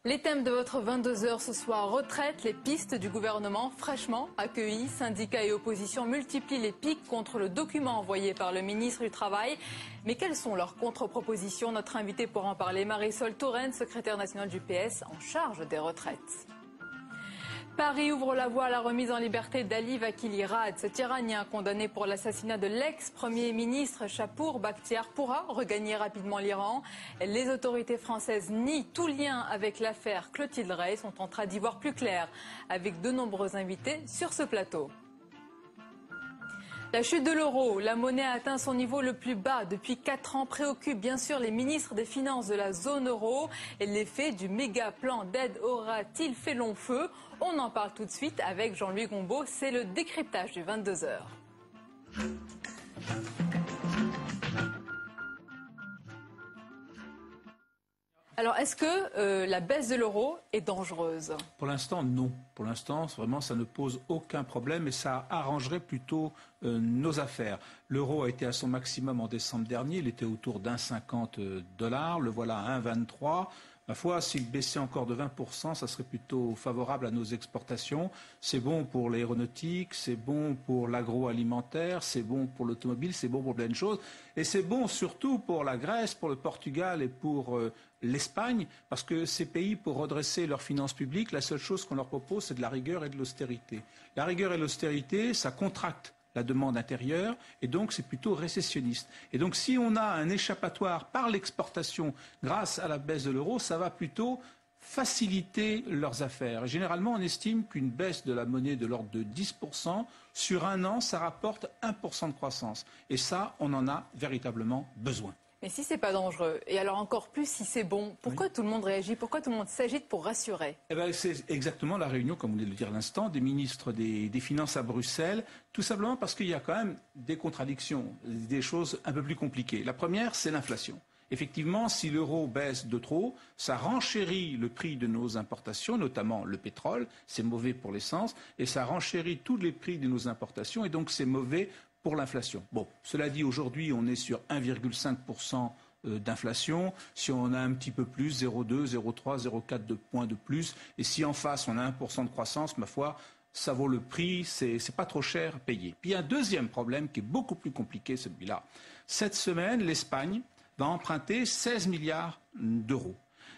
Les thèmes de votre 22h ce soir, retraite, les pistes du gouvernement fraîchement accueillies, syndicats et opposition multiplient les piques contre le document envoyé par le ministre du Travail. Mais quelles sont leurs contre-propositions? Notre invité pour en parler, Marisol Touraine, secrétaire nationale du PS en charge des retraites. Paris ouvre la voie à la remise en liberté d'Ali Vakili Rad. Cet Iranien condamné pour l'assassinat de l'ex-premier ministre Chapour Bakhtiar pourra regagner rapidement l'Iran. Les autorités françaises nient tout lien avec l'affaire Clotilde Rey, sont en train d'y voir plus clair avec de nombreux invités sur ce plateau. La chute de l'euro, la monnaie a atteint son niveau le plus bas depuis 4 ans, préoccupe bien sûr les ministres des Finances de la zone euro. Et l'effet du méga plan d'aide aura-t-il fait long feu? On en parle tout de suite avec Jean-Louis Gombaud, c'est le décryptage du 22h. Alors, est-ce que la baisse de l'euro est dangereuse? Pour l'instant, non. Pour l'instant, vraiment, ça ne pose aucun problème et ça arrangerait plutôt nos affaires. L'euro a été à son maximum en décembre dernier. Il était autour d'1,50 $. Le voilà à 1,23 $. Ma foi, s'il baissait encore de 20%, ça serait plutôt favorable à nos exportations. C'est bon pour l'aéronautique, c'est bon pour l'agroalimentaire, c'est bon pour l'automobile, c'est bon pour plein de choses. Et c'est bon surtout pour la Grèce, pour le Portugal et pour l'Espagne, parce que ces pays, pour redresser leurs finances publiques, la seule chose qu'on leur propose, c'est de la rigueur et de l'austérité. La rigueur et l'austérité, ça contracte la demande intérieure, et donc c'est plutôt récessionniste. Et donc si on a un échappatoire par l'exportation grâce à la baisse de l'euro, ça va plutôt faciliter leurs affaires. Et généralement, on estime qu'une baisse de la monnaie de l'ordre de 10%, sur un an, ça rapporte 1% de croissance. Et ça, on en a véritablement besoin. Mais si c'est pas dangereux, et alors encore plus si c'est bon, pourquoi tout le monde réagit? Pourquoi tout le monde s'agite pour rassurer? C'est exactement la réunion, comme vous venez de le dire à l'instant, des ministres des Finances à Bruxelles, tout simplement parce qu'il y a quand même des contradictions, des choses un peu plus compliquées. La première, c'est l'inflation. Effectivement, si l'euro baisse de trop, ça renchérit le prix de nos importations, notamment le pétrole, c'est mauvais pour l'essence, et ça renchérit tous les prix de nos importations, et donc c'est mauvais pour l'inflation. Bon, cela dit, aujourd'hui, on est sur 1,5% d'inflation. Si on a un petit peu plus, 0,2, 0,3, 0,4 de points de plus, et si en face on a 1% de croissance, ma foi, ça vaut le prix, c'est pas trop cher à payer. Puis il y a un deuxième problème qui est beaucoup plus compliqué, celui-là. Cette semaine, l'Espagne va emprunter 16 milliards d'euros.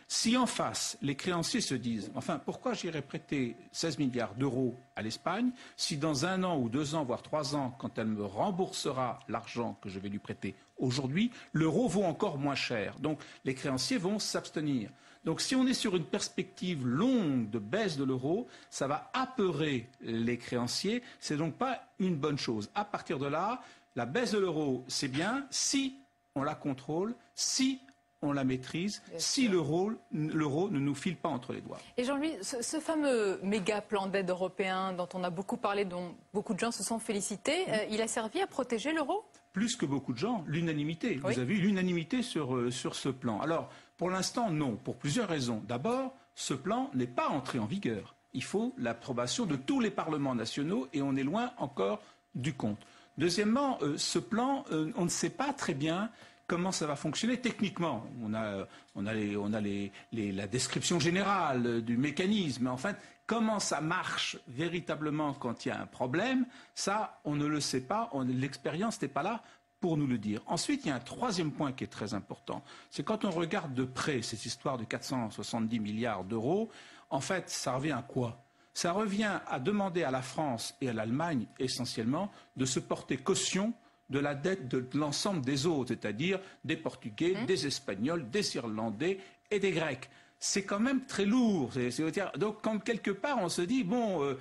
Si en face, les créanciers se disent « Enfin, pourquoi j'irais prêter 16 milliards d'euros à l'Espagne si dans 1 an ou 2 ans, voire 3 ans, quand elle me remboursera l'argent que je vais lui prêter aujourd'hui, l'euro vaut encore moins cher. » Donc les créanciers vont s'abstenir. Donc si on est sur une perspective longue de baisse de l'euro, ça va apeurer les créanciers. C'est donc pas une bonne chose. À partir de là, la baisse de l'euro, c'est bien si on la contrôle, si on la maîtrise, si l'euro ne nous file pas entre les doigts. Et Jean-Louis, ce fameux méga plan d'aide européen dont on a beaucoup parlé, dont beaucoup de gens se sont félicités, il a servi à protéger l'euro? Plus que beaucoup de gens, l'unanimité. Oui. Vous avez eu l'unanimité sur ce plan. Alors, pour l'instant, non, pour plusieurs raisons. D'abord, ce plan n'est pas entré en vigueur. Il faut l'approbation de tous les parlements nationaux et on est loin encore du compte. Deuxièmement, ce plan, on ne sait pas très bien comment ça va fonctionner techniquement. On a la description générale du mécanisme. Mais en fait, comment ça marche véritablement quand il y a un problème, ça, on ne le sait pas. L'expérience n'est pas là pour nous le dire. Ensuite, il y a un troisième point qui est très important. C'est quand on regarde de près cette histoire de 470 milliards d'euros, en fait, ça revient à quoi? Ça revient à demander à la France et à l'Allemagne, essentiellement, de se porter caution de la dette de l'ensemble des autres, c'est-à-dire des Portugais, des Espagnols, des Irlandais et des Grecs. C'est quand même très lourd. Donc, comme quelque part, on se dit, bon,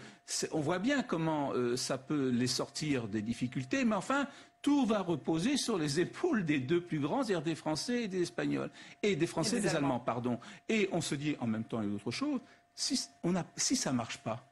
on voit bien comment ça peut les sortir des difficultés, mais enfin, tout va reposer sur les épaules des deux plus grands, c'est-à-dire des Français et des Espagnols, et des Français et des Allemands, pardon. Et on se dit, en même temps, il y a autre chose, si ça ne marche pas,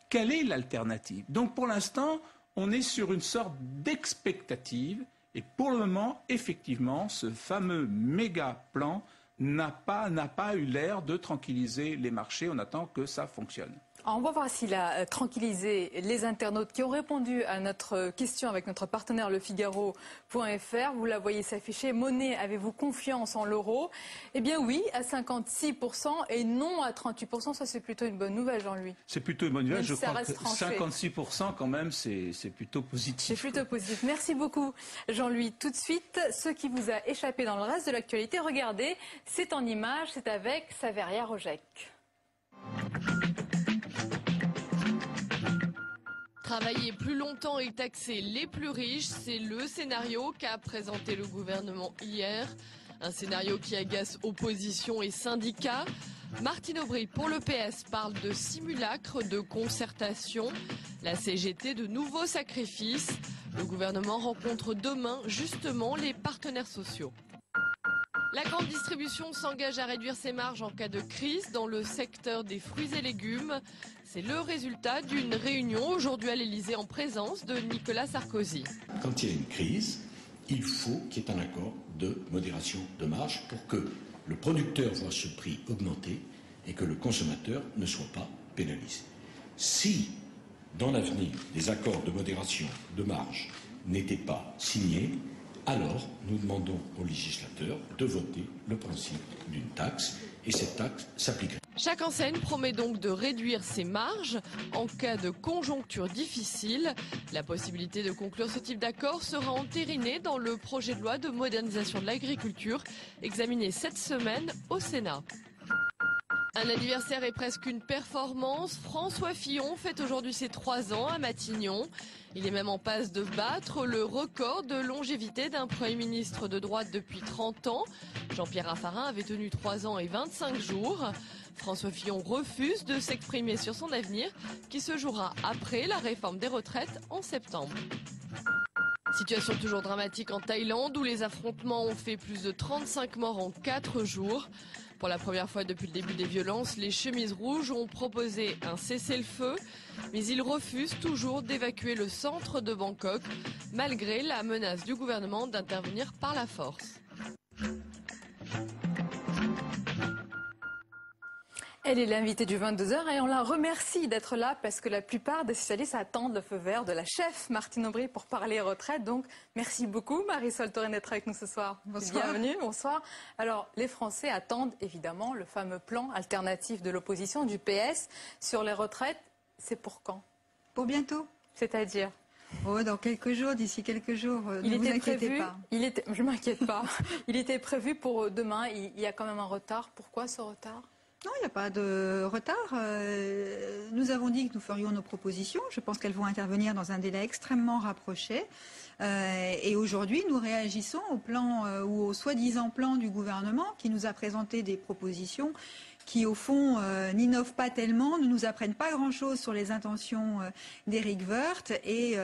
quelle est l'alternative? Donc, pour l'instant, on est sur une sorte d'expectative et pour le moment, effectivement, ce fameux méga plan n'a pas eu l'air de tranquilliser les marchés. On attend que ça fonctionne. Alors on va voir s'il a tranquillisé les internautes qui ont répondu à notre question avec notre partenaire lefigaro.fr. Vous la voyez s'afficher. Monnaie, avez-vous confiance en l'euro? Eh bien oui, à 56% et non à 38%. Ça, c'est plutôt une bonne nouvelle, Jean-Louis. C'est plutôt une bonne nouvelle. Je crois que tranché. 56% quand même, c'est plutôt positif. C'est plutôt positif. Merci beaucoup, Jean-Louis. Tout de suite, ce qui vous a échappé dans le reste de l'actualité, regardez, c'est en images, c'est avec Saveria Rojek. Travailler plus longtemps et taxer les plus riches, c'est le scénario qu'a présenté le gouvernement hier. Un scénario qui agace opposition et syndicats. Martine Aubry pour le PS parle de simulacre de concertation. La CGT de nouveaux sacrifices. Le gouvernement rencontre demain justement les partenaires sociaux. La grande distribution s'engage à réduire ses marges en cas de crise dans le secteur des fruits et légumes. C'est le résultat d'une réunion aujourd'hui à l'Elysée en présence de Nicolas Sarkozy. Quand il y a une crise, il faut qu'il y ait un accord de modération de marge pour que le producteur voit ce prix augmenter et que le consommateur ne soit pas pénalisé. Si, dans l'avenir, des accords de modération de marge n'étaient pas signés, alors nous demandons aux législateurs de voter le principe d'une taxe et cette taxe s'appliquerait. Chaque enseigne promet donc de réduire ses marges en cas de conjoncture difficile. La possibilité de conclure ce type d'accord sera entérinée dans le projet de loi de modernisation de l'agriculture examiné cette semaine au Sénat. Un anniversaire est presque une performance. François Fillon fête aujourd'hui ses 3 ans à Matignon. Il est même en passe de battre le record de longévité d'un Premier ministre de droite depuis 30 ans. Jean-Pierre Raffarin avait tenu 3 ans et 25 jours. François Fillon refuse de s'exprimer sur son avenir qui se jouera après la réforme des retraites en septembre. Situation toujours dramatique en Thaïlande où les affrontements ont fait plus de 35 morts en 4 jours. Pour la première fois depuis le début des violences, les chemises rouges ont proposé un cessez-le-feu, mais ils refusent toujours d'évacuer le centre de Bangkok, malgré la menace du gouvernement d'intervenir par la force. Elle est l'invitée du 22h et on la remercie d'être là parce que la plupart des socialistes attendent le feu vert de la chef Martine Aubry pour parler retraite. Donc merci beaucoup Marisol Touraine d'être avec nous ce soir. Bonsoir. Bienvenue, bonsoir. Alors les Français attendent évidemment le fameux plan alternatif de l'opposition du PS sur les retraites. C'est pour quand? Pour bientôt. C'est-à-dire? Oh, dans quelques jours, d'ici quelques jours, ne vous inquiétez pas. Je ne m'inquiète pas. Il était prévu pour demain, il y a quand même un retard. Pourquoi ce retard? Non, il n'y a pas de retard. Nous avons dit que nous ferions nos propositions. Je pense qu'elles vont intervenir dans un délai extrêmement rapproché. Et aujourd'hui, nous réagissons au plan ou au soi-disant plan du gouvernement qui nous a présenté des propositions qui, au fond, n'innovent pas tellement, ne nous apprennent pas grand-chose sur les intentions d'Éric Woerth et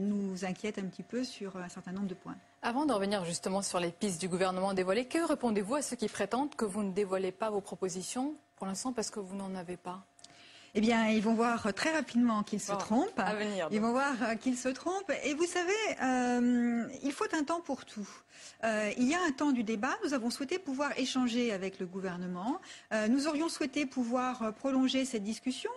nous inquiètent un petit peu sur un certain nombre de points. Avant de revenir justement sur les pistes du gouvernement dévoilées, que répondez-vous à ceux qui prétendent que vous ne dévoilez pas vos propositions pour l'instant parce que vous n'en avez pas? Eh bien, ils vont voir très rapidement qu'ils se trompent. À venir, ils vont voir qu'ils se trompent. Et vous savez, il faut un temps pour tout. Il y a un temps du débat. Nous avons souhaité pouvoir échanger avec le gouvernement. Nous aurions souhaité pouvoir prolonger cette discussion,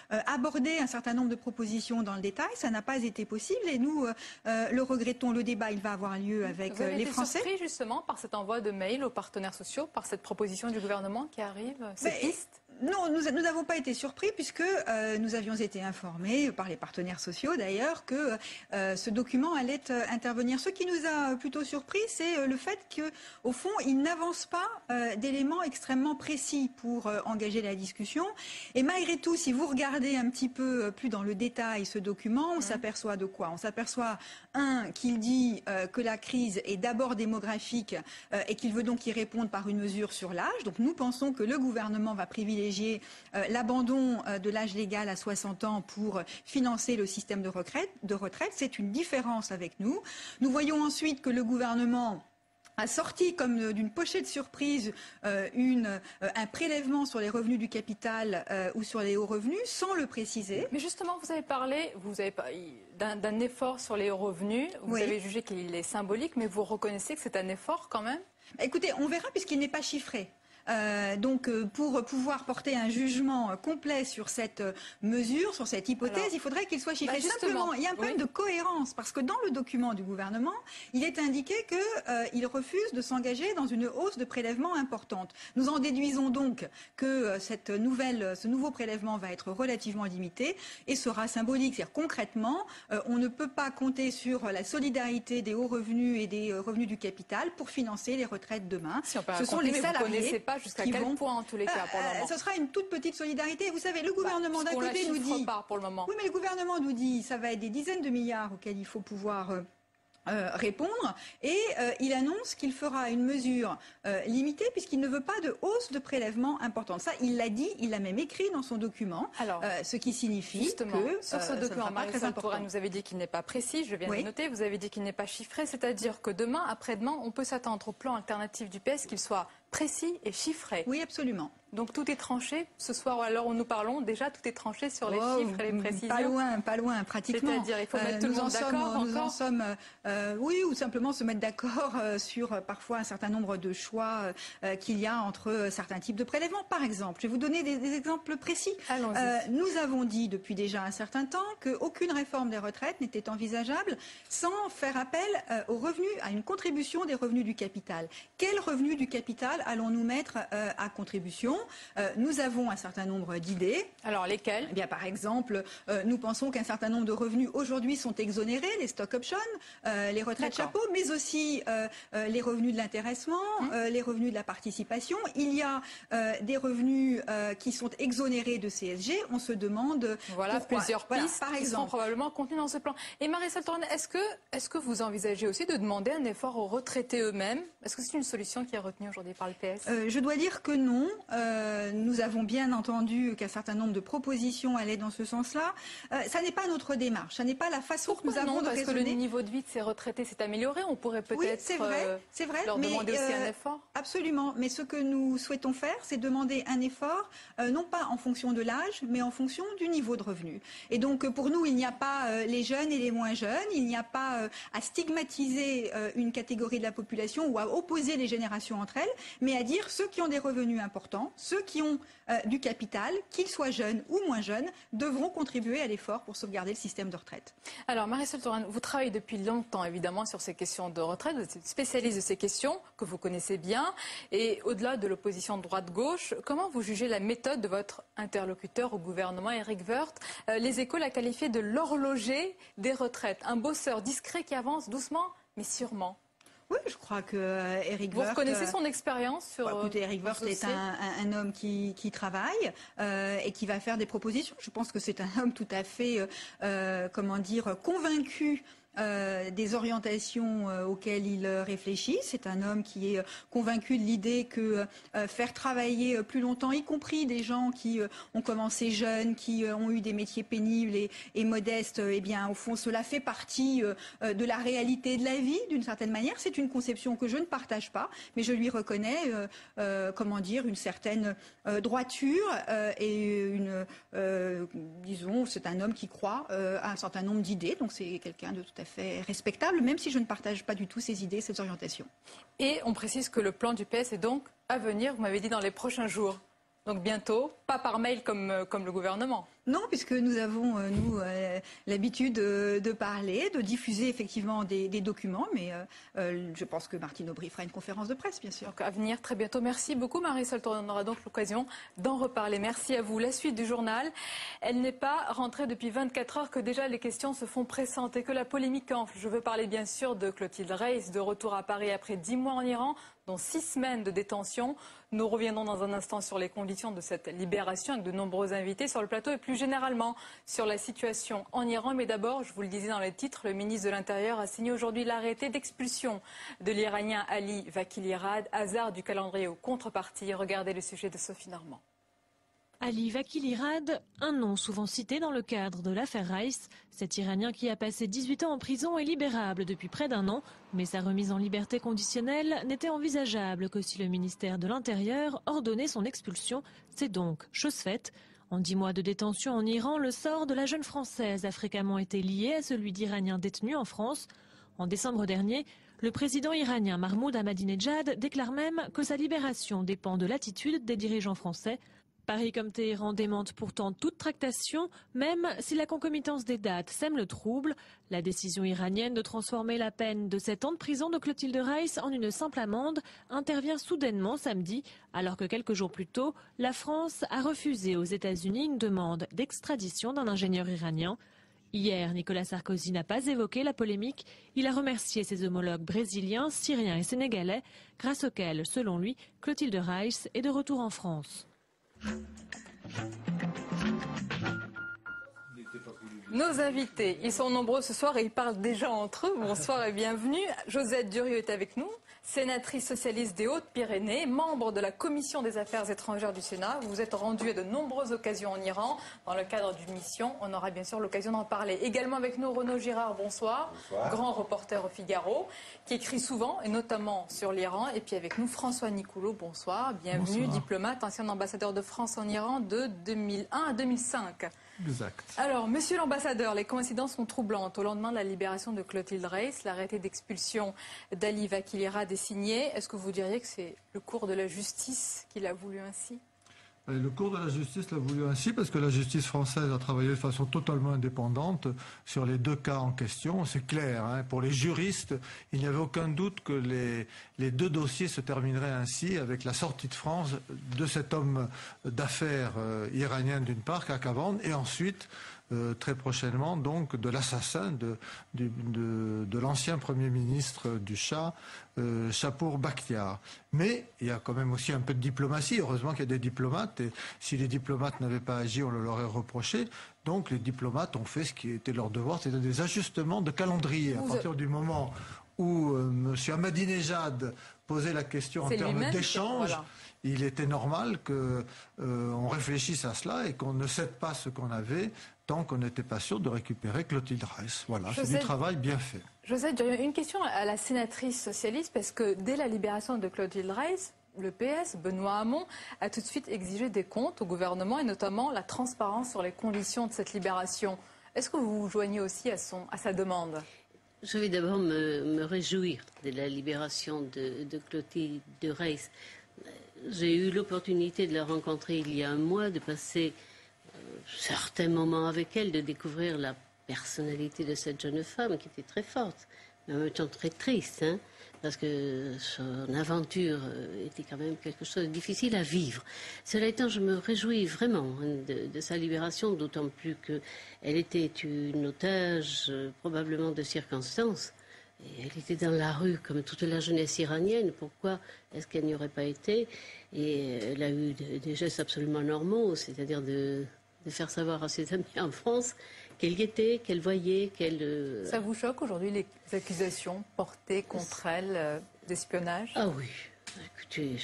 aborder un certain nombre de propositions dans le détail. Ça n'a pas été possible et nous le regrettons. Le débat, il va avoir lieu avec les Français. Vous avez été surpris justement par cet envoi de mail aux partenaires sociaux, par cette proposition du gouvernement qui arrive, cette piste? Non, nous n'avons pas été surpris puisque nous avions été informés par les partenaires sociaux d'ailleurs que ce document allait intervenir. Ce qui nous a plutôt surpris, c'est le fait qu'au fond, il n'avance pas d'éléments extrêmement précis pour engager la discussion. Et malgré tout, si vous regardez un petit peu plus dans le détail ce document, on s'aperçoit de quoi? On s'aperçoit, qu'il dit que la crise est d'abord démographique et qu'il veut donc y répondre par une mesure sur l'âge. Donc nous pensons que le gouvernement va privilégier l'abandon de l'âge légal à 60 ans pour financer le système de retraite. C'est une différence avec nous. Nous voyons ensuite que le gouvernement a sorti comme d'une pochette de surprise un prélèvement sur les revenus du capital ou sur les hauts revenus sans le préciser. Mais justement, vous avez parlé d'un effort sur les hauts revenus. Vous avez jugé qu'il est symbolique, mais vous reconnaissez que c'est un effort quand même? Écoutez, on verra puisqu'il n'est pas chiffré. Donc, pour pouvoir porter un jugement complet sur cette mesure, sur cette hypothèse, il faudrait qu'il soit chiffré. Simplement, il y a un problème de cohérence, parce que dans le document du gouvernement, il est indiqué qu'il refuse de s'engager dans une hausse de prélèvement importante. Nous en déduisons donc que ce nouveau prélèvement va être relativement limité et sera symbolique. C'est-à-dire concrètement, on ne peut pas compter sur la solidarité des hauts revenus et des revenus du capital pour financer les retraites demain. Si ce sont les salariés. Vous ne connaissez pas jusqu'à quel point, en tous les cas, pour le moment. Ce sera une toute petite solidarité. Vous savez, le gouvernement d'un côté nous dit... Pas pour le moment. Oui, mais le gouvernement nous dit ça va être des dizaines de milliards auxquels il faut pouvoir... répondre et il annonce qu'il fera une mesure limitée puisqu'il ne veut pas de hausse de prélèvement importante. Ça, il l'a dit, il l'a même écrit dans son document, ce qui signifie que sur ce document, Marisol Touraine, vous avez dit qu'il n'est pas précis, je viens de noter, vous avez dit qu'il n'est pas chiffré, c'est-à-dire que demain, après-demain, on peut s'attendre au plan alternatif du PS qu'il soit précis et chiffré. Oui, absolument. Donc tout est tranché ce soir, alors où nous parlons, déjà tout est tranché sur les chiffres et les précisions. Pas loin, pratiquement. C'est-à-dire, il faut mettre tout le monde d'accord Nous en sommes, oui, ou simplement se mettre d'accord sur parfois un certain nombre de choix qu'il y a entre certains types de prélèvements. Par exemple, je vais vous donner des exemples précis. Nous avons dit depuis déjà un certain temps qu'aucune réforme des retraites n'était envisageable sans faire appel aux revenus, à une contribution des revenus du capital. Quels revenus du capital allons-nous mettre à contribution? Nous avons un certain nombre d'idées. Alors lesquelles? Eh bien, par exemple, nous pensons qu'un certain nombre de revenus aujourd'hui sont exonérés, les stock options, les retraites chapeau, mais aussi les revenus de l'intéressement, les revenus de la participation. Il y a des revenus qui sont exonérés de CSG. On se demande pourquoi. Plusieurs pistes par exemple, seront probablement contenues dans ce plan. Et Marisol Touraine, est-ce que vous envisagez aussi de demander un effort aux retraités eux-mêmes? Est-ce que c'est une solution qui est retenue aujourd'hui par le PS? Je dois dire que non. Nous avons bien entendu qu'un certain nombre de propositions allaient dans ce sens-là. Ça n'est pas notre démarche, ça n'est pas la façon que nous avons de raisonner. Parce que le niveau de vie de ces retraités s'est amélioré, on pourrait peut-être leur demander aussi un effort. Absolument, mais ce que nous souhaitons faire, c'est demander un effort, non pas en fonction de l'âge, mais en fonction du niveau de revenu. Et donc pour nous, il n'y a pas les jeunes et les moins jeunes, il n'y a pas à stigmatiser une catégorie de la population ou à opposer les générations entre elles, mais à dire ceux qui ont des revenus importants, ceux qui ont du capital, qu'ils soient jeunes ou moins jeunes, devront contribuer à l'effort pour sauvegarder le système de retraite. Alors Marisol Touraine, vous travaillez depuis longtemps évidemment sur ces questions de retraite, vous êtes spécialiste de ces questions que vous connaissez bien, et au-delà de l'opposition droite-gauche, comment vous jugez la méthode de votre interlocuteur au gouvernement, Éric Woerth? Les Échos l'a qualifié de l'horloger des retraites, un bosseur discret qui avance doucement mais sûrement. Oui, je crois que Éric Woerth... Vous reconnaissez son expérience sur... écoutez, Éric Woerth est un homme qui travaille et qui va faire des propositions. Je pense que c'est un homme tout à fait, convaincu des orientations auxquelles il réfléchit. C'est un homme qui est convaincu de l'idée que faire travailler plus longtemps, y compris des gens qui ont commencé jeunes, qui ont eu des métiers pénibles et modestes, eh bien, au fond, cela fait partie de la réalité de la vie, d'une certaine manière. C'est une conception que je ne partage pas, mais je lui reconnais, une certaine droiture et disons, c'est un homme qui croit à un certain nombre d'idées, donc c'est quelqu'un de tout à fait respectable, même si je ne partage pas du tout ses idées, ses orientations. Et on précise que le plan du PS est donc à venir, vous m'avez dit dans les prochains jours. Donc bientôt, pas par mail comme le gouvernement. Non, puisque nous avons, l'habitude de parler, de diffuser effectivement des documents, mais je pense que Martine Aubry fera une conférence de presse, bien sûr. Donc à venir très bientôt. Merci beaucoup Marisol Touraine. On aura donc l'occasion d'en reparler. Merci à vous. La suite du journal, elle n'est pas rentrée depuis 24 heures que déjà les questions se font pressantes et que la polémique enfle. Je veux parler bien sûr de Clotilde Reiss, de retour à Paris après 10 mois en Iran, dont 6 semaines de détention. Nous reviendrons dans un instant sur les conditions de cette libération avec de nombreux invités sur le plateau et plus généralement sur la situation en Iran. Mais d'abord, je vous le disais dans les titres, le ministre de l'Intérieur a signé aujourd'hui l'arrêté d'expulsion de l'Iranien Ali Vakilirad, hasard du calendrier aux contreparties. Regardez le sujet de Sophie Normand. Ali Vakilirad, un nom souvent cité dans le cadre de l'affaire Reiss. Cet Iranien qui a passé 18 ans en prison est libérable depuis près d'un an. Mais sa remise en liberté conditionnelle n'était envisageable que si le ministère de l'Intérieur ordonnait son expulsion. C'est donc chose faite. En 10 mois de détention en Iran, le sort de la jeune Française a fréquemment été lié à celui d'Iraniens détenus en France. En décembre dernier, Le président iranien Mahmoud Ahmadinejad déclare même que sa libération dépend de l'attitude des dirigeants français. Paris comme Téhéran démentent pourtant toute tractation, même si la concomitance des dates sème le trouble. La décision iranienne de transformer la peine de 7 ans de prison de Clotilde Reiss en une simple amende intervient soudainement samedi, alors que quelques jours plus tôt, la France a refusé aux États-Unis une demande d'extradition d'un ingénieur iranien. Hier, Nicolas Sarkozy n'a pas évoqué la polémique. Il a remercié ses homologues brésiliens, syriens et sénégalais, grâce auxquels, selon lui, Clotilde Reiss est de retour en France. Nos invités, ils sont nombreux ce soir et ils parlent déjà entre eux. Bonsoir et bienvenue. Josette Durieux est avec nous, sénatrice socialiste des Hautes-Pyrénées, membre de la Commission des Affaires étrangères du Sénat. Vous vous êtes rendue à de nombreuses occasions en Iran dans le cadre d'une mission. On aura bien sûr l'occasion d'en parler. Également avec nous, Renaud Girard, bonsoir. Bonsoir. Grand reporter au Figaro, qui écrit souvent et notamment sur l'Iran. Et puis avec nous, François Nicoulot, bonsoir. Bienvenue, bonsoir. Diplomate, ancien ambassadeur de France en Iran de 2001 à 2005. Exact. Alors, monsieur l'ambassadeur, les coïncidences sont troublantes. Au lendemain de la libération de Clotilde Reiss, l'arrêté d'expulsion d'Ali Vakilirad est signé. Est-ce que vous diriez que c'est le cours de la justice qui l'a voulu ainsi ? Le cours de la justice l'a voulu ainsi parce que la justice française a travaillé de façon totalement indépendante sur les deux cas en question. C'est clair, hein. Pour les juristes, il n'y avait aucun doute que les deux dossiers se termineraient ainsi avec la sortie de France de cet homme d'affaires iranien d'une part, Kakavand, et ensuite très prochainement donc de l'assassin de l'ancien Premier ministre du Shah, Shapour Bakhtiar. Mais il y a quand même aussi un peu de diplomatie. Heureusement qu'il y a des diplomates. Et si les diplomates n'avaient pas agi, on le leur aurait reproché. Donc les diplomates ont fait ce qui était leur devoir, c'est-à-dire des ajustements de calendrier. À partir du moment où M. Ahmadinejad posait la question en termes d'échange, voilà. Il était normal qu'on réfléchisse à cela et qu'on ne cède pas ce qu'on avait tant qu'on n'était pas sûr de récupérer Clotilde Reiss. Voilà, c'est du travail bien fait. Josette, une question à la sénatrice socialiste, parce que dès la libération de Clotilde Reiss, le PS, Benoît Hamon, a tout de suite exigé des comptes au gouvernement et notamment la transparence sur les conditions de cette libération. Est-ce que vous vous joignez aussi à sa demande ? Je vais d'abord me réjouir de la libération de Clotilde Reiss. J'ai eu l'opportunité de la rencontrer il y a un mois, de passer certains moments avec elle, de découvrir la personnalité de cette jeune femme qui était très forte, mais en même temps très triste, hein, parce que son aventure était quand même quelque chose de difficile à vivre. Cela étant, je me réjouis vraiment de sa libération, d'autant plus qu'elle était une otage probablement de circonstances. Et elle était dans la rue comme toute la jeunesse iranienne. Pourquoi est-ce qu'elle n'y aurait pas été? Et elle a eu des gestes absolument normaux, c'est-à-dire de faire savoir à ses amis en France qu'elle y était, qu'elle voyait, qu'elle... Ça vous choque aujourd'hui les accusations portées contre elle d'espionnage? Ah oui. Écoutez,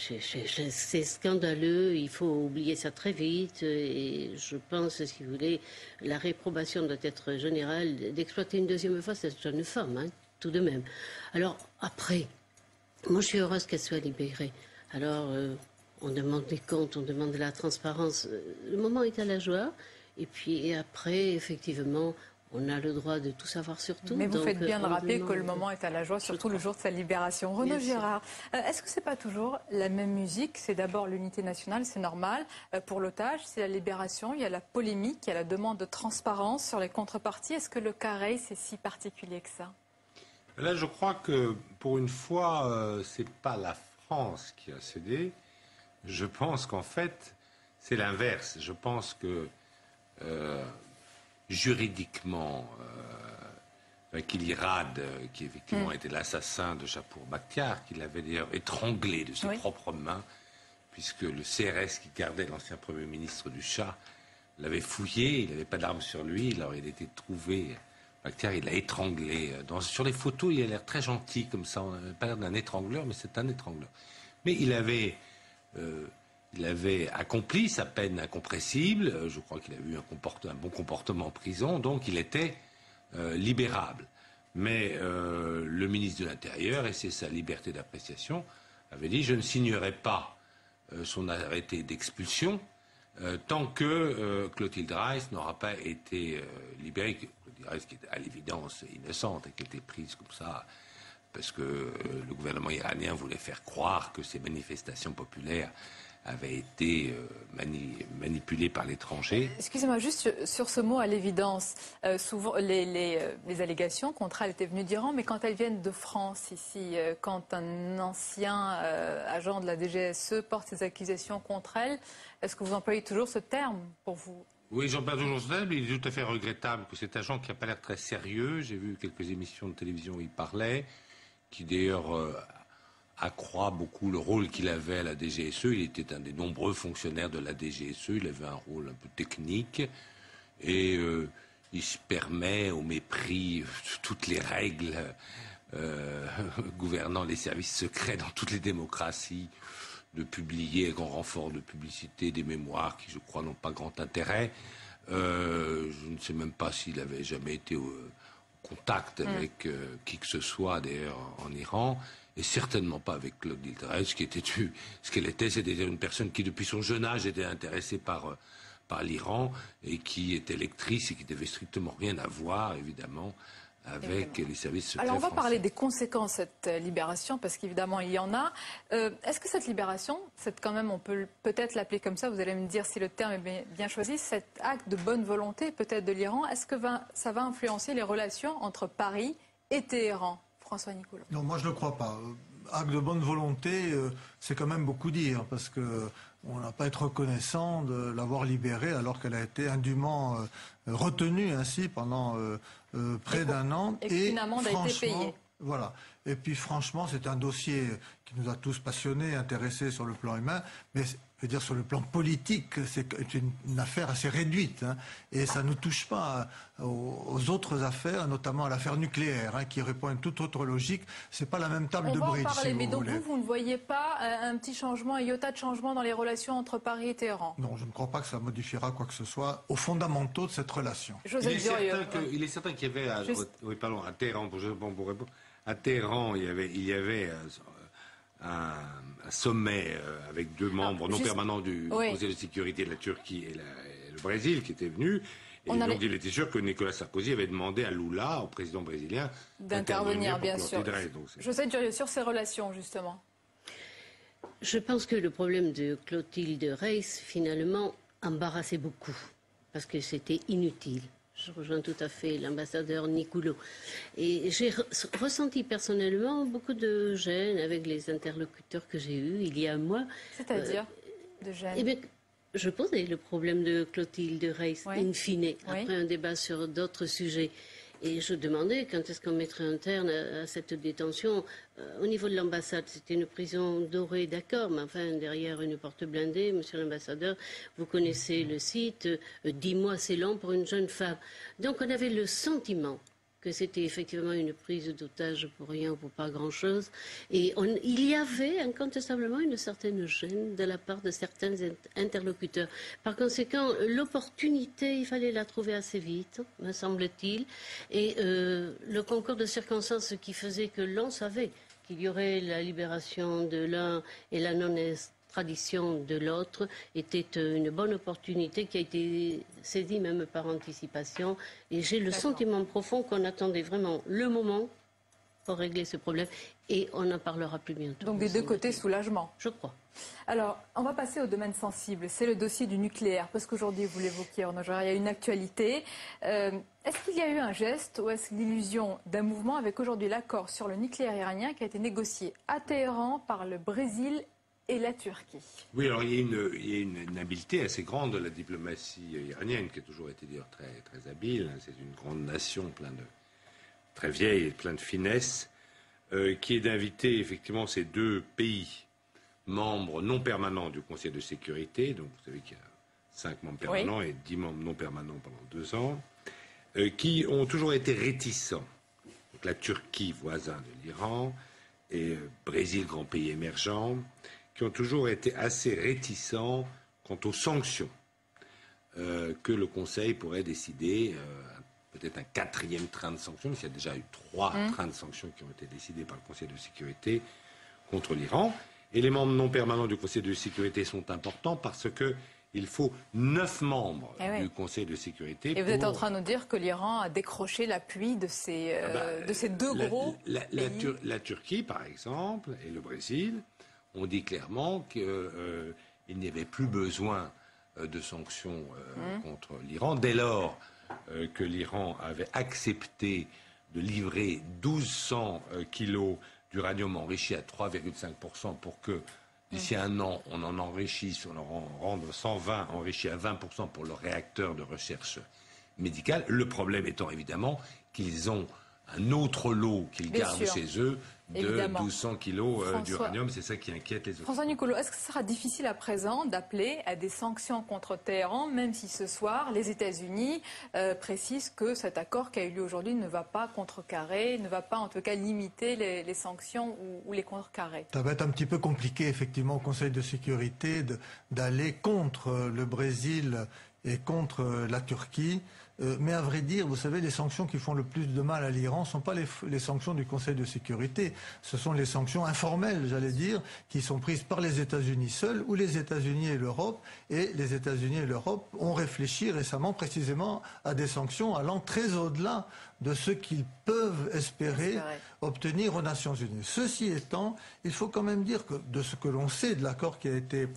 c'est scandaleux, il faut oublier ça très vite et je pense, si vous voulez, la réprobation doit être générale d'exploiter une deuxième fois cette jeune femme, hein, tout de même. Alors, après, moi je suis heureuse qu'elle soit libérée. Alors, on demande des comptes, on demande de la transparence. Le moment est à la joie. Et puis après, effectivement, on a le droit de tout savoir sur tout. Mais vous faites bien de rappeler que le moment est à la joie, surtout le jour de sa libération. Renaud Girard, est-ce que c'est pas toujours la même musique? C'est d'abord l'unité nationale, c'est normal. Pour l'otage, c'est la libération, il y a la polémique, il y a la demande de transparence sur les contreparties. Est-ce que le cas Reiss c'est si particulier que ça? Là, je crois que pour une fois, c'est pas la France qui a cédé. Je pense qu'en fait, c'est l'inverse. Je pense que juridiquement, Vakilirad, qui effectivement était l'assassin de Shapour Bakhtiar, qui l'avait d'ailleurs étranglé de ses propres mains, puisque le CRS qui gardait l'ancien Premier ministre du Shah l'avait fouillé, il n'avait pas d'armes sur lui, alors il a été trouvé, Bakhtiar, il l'a étranglé. Sur les photos, il a l'air très gentil, comme ça, on n'a pas l'air d'un étrangleur, mais c'est un étrangleur. Mais il avait accompli sa peine incompressible, je crois qu'il avait eu un bon comportement en prison, donc il était libérable. Mais le ministre de l'Intérieur, et c'est sa liberté d'appréciation, avait dit « je ne signerai pas son arrêté d'expulsion tant que Clotilde Reiss n'aura pas été libérée ». Clotilde Reiss qui était à l'évidence innocente et qui était prise comme ça parce que le gouvernement iranien voulait faire croire que ces manifestations populaires avaient été manipulées par l'étranger. Excusez-moi, juste sur ce mot à l'évidence, souvent les allégations contre elles étaient venues d'Iran, mais quand elles viennent de France ici, quand un ancien agent de la DGSE porte ses accusations contre elle, est-ce que vous employez toujours ce terme pour vous? Oui, j'emploie toujours ce terme, mais il est tout à fait regrettable que cet agent qui n'a pas l'air très sérieux, j'ai vu quelques émissions de télévision où il parlait, qui d'ailleurs accroît beaucoup le rôle qu'il avait à la DGSE. Il était un des nombreux fonctionnaires de la DGSE, il avait un rôle un peu technique, et il se permet, au mépris de toutes les règles gouvernant les services secrets dans toutes les démocraties, de publier à grand renfort de publicité des mémoires qui, je crois, n'ont pas grand intérêt. Je ne sais même pas s'il avait jamais été au contact avec qui que ce soit, d'ailleurs, en Iran, et certainement pas avec Clotilde Reiss, ce qu'elle était, c'était une personne qui, depuis son jeune âge, était intéressée par l'Iran, et qui était lectrice et qui n'avait strictement rien à voir, évidemment, avec les services secrets Alors on va français. parler des conséquences de cette libération, parce qu'évidemment il y en a. Est-ce que cette libération, quand même, on peut peut-être l'appeler comme ça, vous allez me dire si le terme est bien choisi, cet acte de bonne volonté peut-être de l'Iran, est-ce que ça va influencer les relations entre Paris et Téhéran? François Nicolas. Non, moi je ne le crois pas. Acte de bonne volonté, c'est quand même beaucoup dire, parce que on n'a pas à être reconnaissant de l'avoir libérée alors qu'elle a été indûment retenue ainsi pendant près d'un an. Et qu'une amende a été payée. Voilà. Et puis franchement, c'est un dossier qui nous a tous passionnés, intéressés sur le plan humain, mais je veux dire sur le plan politique, c'est une affaire assez réduite, hein, et ça ne touche pas aux autres affaires, notamment à l'affaire nucléaire, hein, qui répond à une toute autre logique. C'est pas la même table de bridge. On va en parler, si mais donc voulez. vous ne voyez pas un petit changement, un iota de changement dans les relations entre Paris et Téhéran? Non, je ne crois pas que ça modifiera quoi que ce soit aux fondamentaux de cette relation. Il est certain qu'il y avait à Téhéran, pour répondre, à Téhéran, il y avait un sommet avec deux membres non permanents du Conseil de sécurité de la Turquie et le Brésil qui étaient venus. Et donc il était sûr que Nicolas Sarkozy avait demandé à Lula, au président brésilien, d'intervenir, bien sûr. Josette Durieux, sur ces relations, justement. Je pense que le problème de Clotilde Reiss, finalement, embarrassait beaucoup, parce que c'était inutile. Je rejoins tout à fait l'ambassadeur Nicoulot. Et j'ai ressenti personnellement beaucoup de gêne avec les interlocuteurs que j'ai eus il y a un mois. C'est-à-dire de gêne? Eh bien, je posais le problème de Clotilde Reiss, in fine, après un débat sur d'autres sujets. Et je demandais quand est-ce qu'on mettrait un terme à cette détention. Au niveau de l'ambassade, c'était une prison dorée, d'accord, mais enfin, derrière une porte blindée, monsieur l'ambassadeur, vous connaissez le site, 10 mois c'est long pour une jeune femme. Donc on avait le sentiment que c'était effectivement une prise d'otage pour rien ou pour pas grand-chose. Et il y avait incontestablement une certaine gêne de la part de certains interlocuteurs. Par conséquent, l'opportunité, il fallait la trouver assez vite, me semble-t-il. Et le concours de circonstances qui faisait que l'on savait qu'il y aurait la libération de l'un et la non-extradition de l'autre était une bonne opportunité qui a été saisie même par anticipation. Et j'ai le sentiment profond qu'on attendait vraiment le moment pour régler ce problème. Et on en parlera plus bientôt. Donc des deux côtés, soulagement. Je crois. Alors, on va passer au domaine sensible. C'est le dossier du nucléaire. Parce qu'aujourd'hui, vous l'évoquiez, il y a une actualité. Est-ce qu'il y a eu un geste ou est-ce l'illusion d'un mouvement avec aujourd'hui l'accord sur le nucléaire iranien qui a été négocié à Téhéran par le Brésil et la Turquie? Oui, alors il y a une habileté assez grande de la diplomatie iranienne, qui a toujours été d'ailleurs très, très habile. C'est une grande nation, très vieille et plein de finesse, qui est d'inviter effectivement ces deux pays membres non permanents du Conseil de sécurité. Donc vous savez qu'il y a 5 membres permanents et 10 membres non permanents pendant 2 ans, qui ont toujours été réticents. Donc la Turquie, voisin de l'Iran, et Brésil, grand pays émergent, qui ont toujours été assez réticents quant aux sanctions que le Conseil pourrait décider, peut-être un 4e train de sanctions, il y a déjà eu 3 trains de sanctions qui ont été décidés par le Conseil de sécurité contre l'Iran. Et les membres non permanents du Conseil de sécurité sont importants parce il faut 9 membres du Conseil de sécurité. Et vous êtes en train de nous dire que l'Iran a décroché l'appui de ces deux gros pays. La Turquie, par exemple, et le Brésil ont dit clairement qu'il n'y avait plus besoin de sanctions contre l'Iran, dès lors que l'Iran avait accepté de livrer 1200 kilos d'uranium enrichi à 3,5% pour que d'ici un an, on en enrichisse, on en rende 120 enrichis à 20% pour le réacteur de recherche médicale. Le problème étant évidemment qu'ils ont un autre lot qu'ils gardent chez eux de 1200 kilos d'uranium. C'est ça qui inquiète les autres. François Nicolo, est-ce que ce sera difficile à présent d'appeler à des sanctions contre Téhéran, même si ce soir, les États-Unis précisent que cet accord qui a eu lieu aujourd'hui ne va pas contrecarrer, ne va pas en tout cas limiter les sanctions ou les contrecarrer? Ça va être un petit peu compliqué, effectivement, au Conseil de sécurité d'aller contre le Brésil et contre la Turquie. Mais à vrai dire, vous savez, les sanctions qui font le plus de mal à l'Iran ne sont pas les sanctions du Conseil de sécurité. Ce sont les sanctions informelles, j'allais dire, qui sont prises par les États-Unis seuls ou les États-Unis et l'Europe. Et les États-Unis et l'Europe ont réfléchi récemment précisément à des sanctions allant très au-delà de ce qu'ils peuvent espérer obtenir aux Nations Unies. Ceci étant, il faut quand même dire que de ce que l'on sait de l'accord qui a été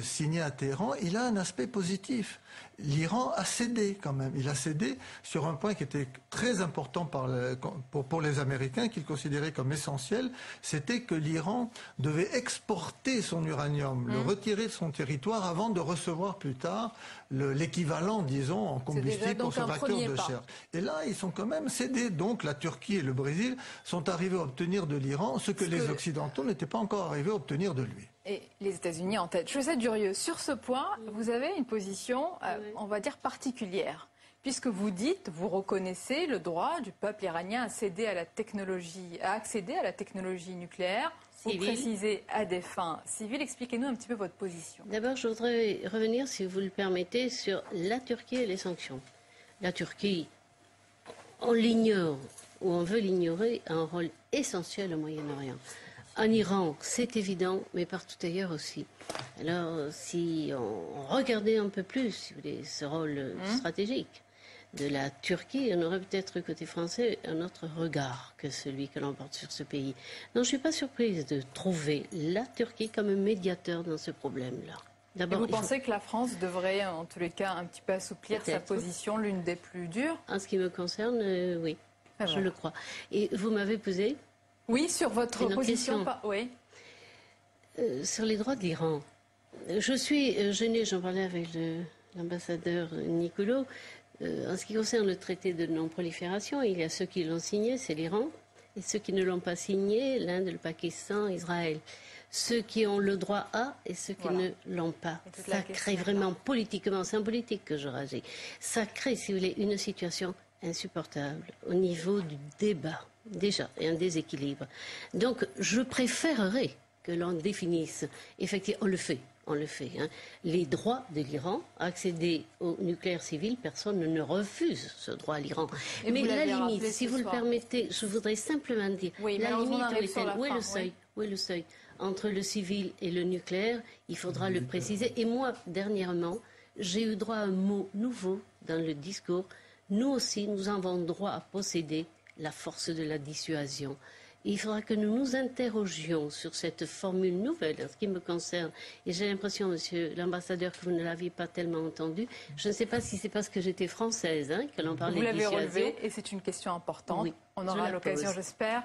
signé à Téhéran, il a un aspect positif. L'Iran a cédé quand même. Il a cédé sur un point qui était très important pour les Américains, qu'ils considéraient comme essentiel, c'était que l'Iran devait exporter son uranium, le retirer de son territoire avant de recevoir plus tard l'équivalent, disons, en combustible pour son réacteur de chair. Et là, ils sont quand même cédés. Donc la Turquie et le Brésil sont arrivés à obtenir de l'Iran ce que les Occidentaux n'étaient pas encore arrivés à obtenir de lui. Et les États-Unis en tête. Josette Durieux, sur ce point, vous avez une position, on va dire, particulière. Puisque vous dites, vous reconnaissez le droit du peuple iranien à accéder à la technologie nucléaire, vous précisez à des fins civiles. Expliquez-nous un petit peu votre position. D'abord, je voudrais revenir, si vous le permettez, sur la Turquie et les sanctions. La Turquie, on l'ignore, ou on veut l'ignorer, a un rôle essentiel au Moyen-Orient. En Iran, c'est évident, mais partout ailleurs aussi. Alors, si on regardait un peu plus, si vous voulez, ce rôle stratégique de la Turquie, on aurait peut-être côté français un autre regard que celui que l'on porte sur ce pays. Non, je ne suis pas surprise de trouver la Turquie comme un médiateur dans ce problème-là. Et vous pensez que la France devrait, en tous les cas, un petit peu assouplir sa position, l'une des plus dures? En ce qui me concerne, oui, je le crois. Et vous m'avez posé... Oui, sur votre position. Oui. Sur les droits de l'Iran. Je suis gênée, j'en parlais avec l'ambassadeur Nicolo. En ce qui concerne le traité de non-prolifération, il y a ceux qui l'ont signé, c'est l'Iran, et ceux qui ne l'ont pas signé, l'Inde, le Pakistan, Israël. Ceux qui ont le droit à et ceux qui ne l'ont pas. Ça crée vraiment politiquement, c'est en politique que je réagis, ça crée, si vous voulez, une situation insupportable au niveau du débat. Déjà, et un déséquilibre. Donc, je préférerais que l'on définisse, effectivement, on le fait, hein, les droits de l'Iran à accéder au nucléaire civil. Personne ne refuse ce droit à l'Iran. Mais la limite, si vous le permettez, je voudrais simplement dire, la limite, où est le seuil entre le civil et le nucléaire? Il faudra le préciser. Et moi, dernièrement, j'ai eu droit à un mot nouveau dans le discours. Nous aussi, nous avons droit à posséder la force de la dissuasion. Il faudra que nous nous interrogions sur cette formule nouvelle en ce qui me concerne. Et j'ai l'impression, monsieur l'ambassadeur, que vous ne l'aviez pas tellement entendu. Je ne sais pas si c'est parce que j'étais française que l'on parlait de dissuasion. Vous l'avez relevé et c'est une question importante. Oui, on aura l'occasion, j'espère,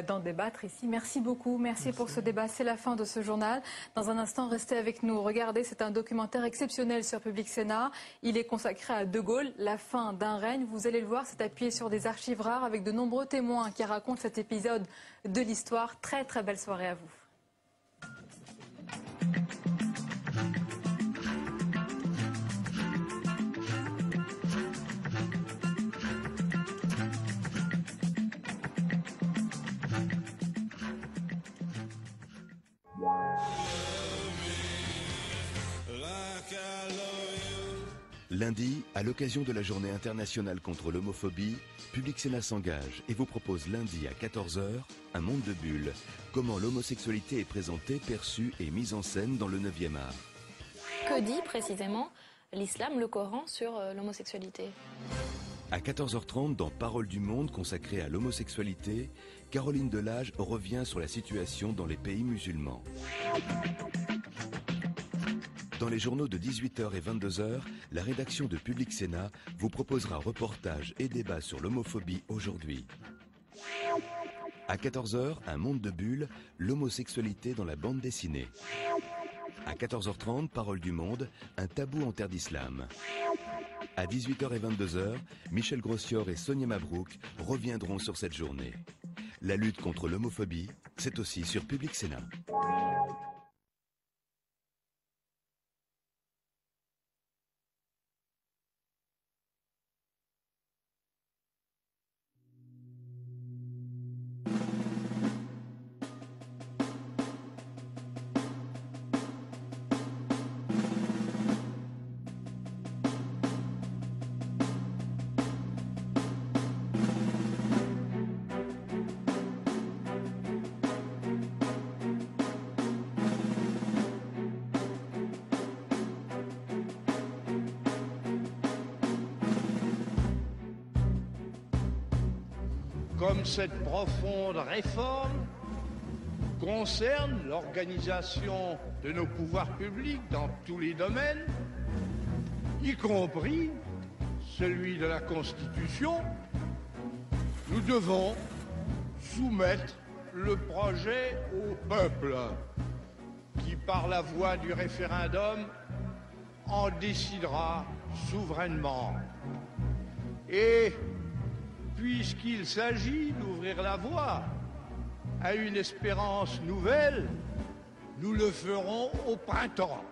d'en débattre ici. Merci beaucoup. Merci pour ce débat. C'est la fin de ce journal. Dans un instant, restez avec nous. Regardez, c'est un documentaire exceptionnel sur Public Sénat. Il est consacré à De Gaulle, la fin d'un règne. Vous allez le voir, c'est appuyé sur des archives rares avec de nombreux témoins qui racontent cet épisode de l'histoire. Très très belle soirée à vous. Lundi, à l'occasion de la Journée internationale contre l'homophobie, Public Sénat s'engage et vous propose lundi à 14h Un monde de bulles. Comment l'homosexualité est présentée, perçue et mise en scène dans le 9e art. Que dit précisément l'islam, le Coran, sur l'homosexualité? À 14h30, dans Parole du Monde consacrée à l'homosexualité, Caroline Delage revient sur la situation dans les pays musulmans. Dans les journaux de 18h et 22h, la rédaction de Public Sénat vous proposera reportages et débats sur l'homophobie aujourd'hui. À 14h, Un monde de bulles, l'homosexualité dans la bande dessinée. À 14h30, Parole du Monde, un tabou en terre d'islam. À 18h et 22h, Michel Grossior et Sonia Mabrouk reviendront sur cette journée. La lutte contre l'homophobie, c'est aussi sur Public Sénat. Comme cette profonde réforme concerne l'organisation de nos pouvoirs publics dans tous les domaines, y compris celui de la Constitution, nous devons soumettre le projet au peuple qui, par la voie du référendum, en décidera souverainement. Et puisqu'il s'agit d'ouvrir la voie à une espérance nouvelle, nous le ferons au printemps.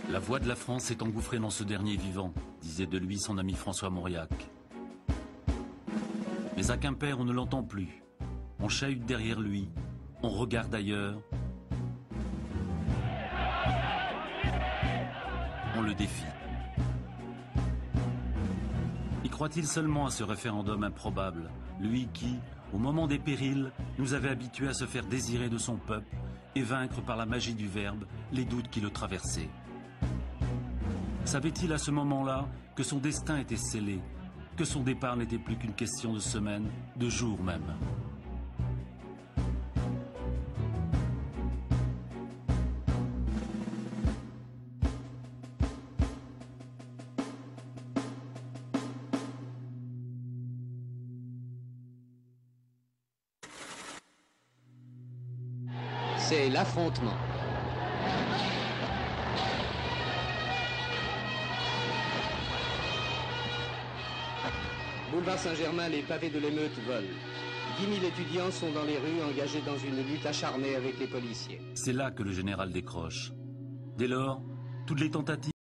La voix de la France s'est engouffrée dans ce dernier vivant, disait de lui son ami François Mauriac. Mais à Quimper, on ne l'entend plus. On chahute derrière lui, on regarde ailleurs. On le défie. Y croit-il seulement à ce référendum improbable, lui qui, au moment des périls, nous avait habitués à se faire désirer de son peuple et vaincre par la magie du verbe les doutes qui le traversaient? Savait-il à ce moment-là que son destin était scellé, que son départ n'était plus qu'une question de semaines, de jours même? C'est l'affrontement. Boulevard Saint-Germain, les pavés de l'émeute volent. 10 000 étudiants sont dans les rues, engagés dans une lutte acharnée avec les policiers. C'est là que le général décroche. Dès lors, toutes les tentatives